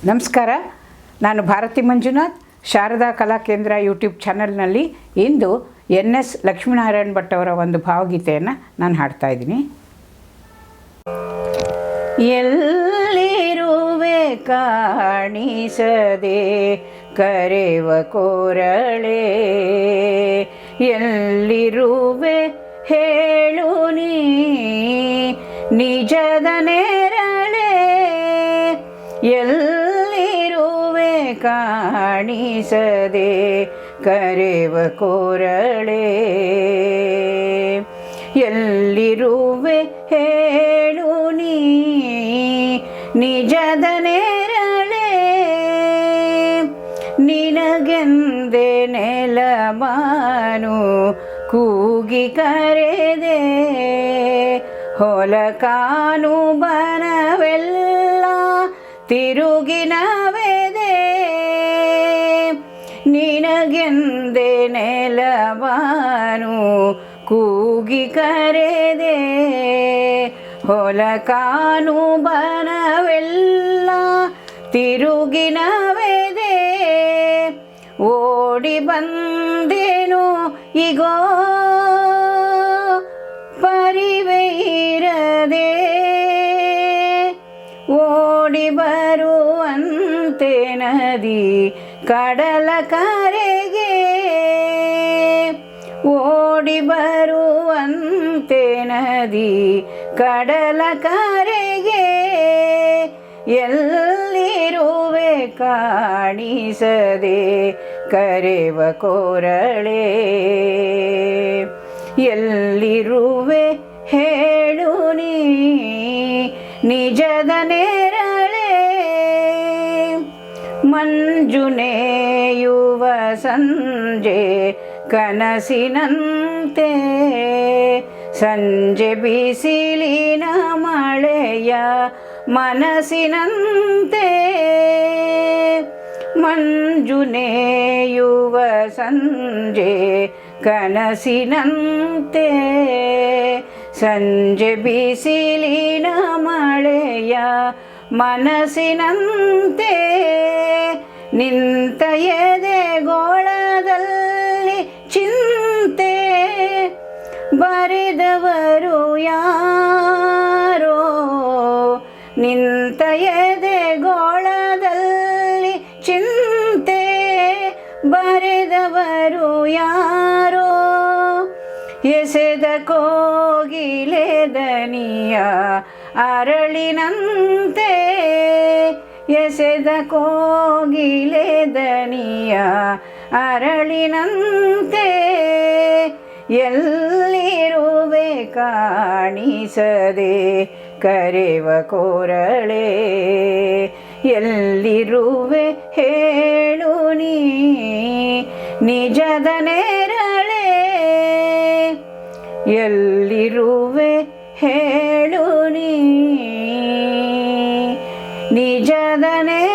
ನಮಸ್ಕಾರ. ನಾನು ಭಾರತಿ ಮಂಜುನಾಥ್, ಶಾರದಾ ಕಲಾ ಕೇಂದ್ರ ಯೂಟ್ಯೂಬ್ ಚಾನಲ್ನಲ್ಲಿ ಇಂದು NS ಲಕ್ಷ್ಮೀನಾರಾಯಣ ಭಟ್ ಅವರ ಒಂದು ಭಾವಗೀತೆಯನ್ನು ನಾನು ಹಾಡ್ತಾ ಇದ್ದೀನಿ. ಎಲ್ಲಿರುವೆ ಕಾಣಿಸದೆ ಕರೆವ ಕೋರಳೆ, ಎಲ್ಲಿರುವೆ ಹೇಳು ನೀ ನಿಜದ ನೇರಳೆ, ಎಲ್ಲಿರುವೆ ಕಾಣಿಸದೆ ಕರೆವ ಕೋರಳೆ, ಎಲ್ಲಿರುವೆ ಹೇಳು ನೀ ನಿಜದ ನೇರಳೆ, ನಿನಗೆಂದೆ ನೆಲಮಾನು ಕೂಗಿ ಕರೆದೆ, ಹೊಲಕಾನು ಬನವೆಲ್ಲ ತಿರುಗಿ ನವೆದೆ, ನಿನಗೆಂದೆ ನೆಲಮಾನು ಕೂಗಿ ಕರೆದೆ, ಹೊಲಕಾನು ಬನವೆಲ್ಲ ತಿರುಗಿ ನವೆದೆ, ಓಡಿ ಬಂದೇನು ಇಗೋ ಪರಿವೆ ಇರದೆ, ಓಡಿ ಬರುವಂತೆ ನದಿ ಕಡಲ ಕರೆಗೆ, ಓಡಿ ಬರುವಂತೆ ನದಿ ಕಡಲ ಕರೆಗೆ, ಎಲ್ಲಿರುವೆ ಕಾಣಿಸದೆ ಕರೆವ ಕೋರಳೆ, ಎಲ್ಲಿರುವೆ ಹೇಳು ನೀ ನಿಜದ ನೇರಳೆ, ಮಂಜುನೇಯುವ ಸಂಜೆ ಕನಸಿನಂತೆ, ಸಂಜೆ ಬಿಸಿಲಿನ ಮಳೆಯ ಮನಸ್ಸಿನಂತೆ, ಮಂಜುನೇಯುವ ಸಂಜೆ ಕನಸಿನಂತೆ, ಸಂಜೆ ಬಿಸಿಲಿನ ಮಳೆಯ ಮನಸ್ಸಿನಂತೆ, ನಿಂತ ಎದೆಗೋಳದಲ್ಲಿ ಚಿಂತೆ ಬರೆದವರು ಯಾರೋ, ನಿಂತ ಎದೆಗೋಳದಲ್ಲಿ ಚಿಂತೆ ಬರೆದವರು ಯಾರೋ, ಎಸೆದ ಕೋಗಿಲೆ ದನಿಯ ಅರಳಿನಂತೆ, ಎಸೆದ ಕೋಗಿಲೆ ದನಿಯ ಅರಳಿನಂತೆ, ಎಲ್ಲಿರುವೆ ಕಾಣಿಸದೆ ಕರೆವ ಕೋರಳೆ, ಎಲ್ಲಿರುವೆ ಹೇಳು ನೀ ನಿಜದ ನೇರಳೆ, ಎಲ್ಲಿರುವೆ ಹೇಳು ನೀ ನಿಜದ ನೇರಳೆ.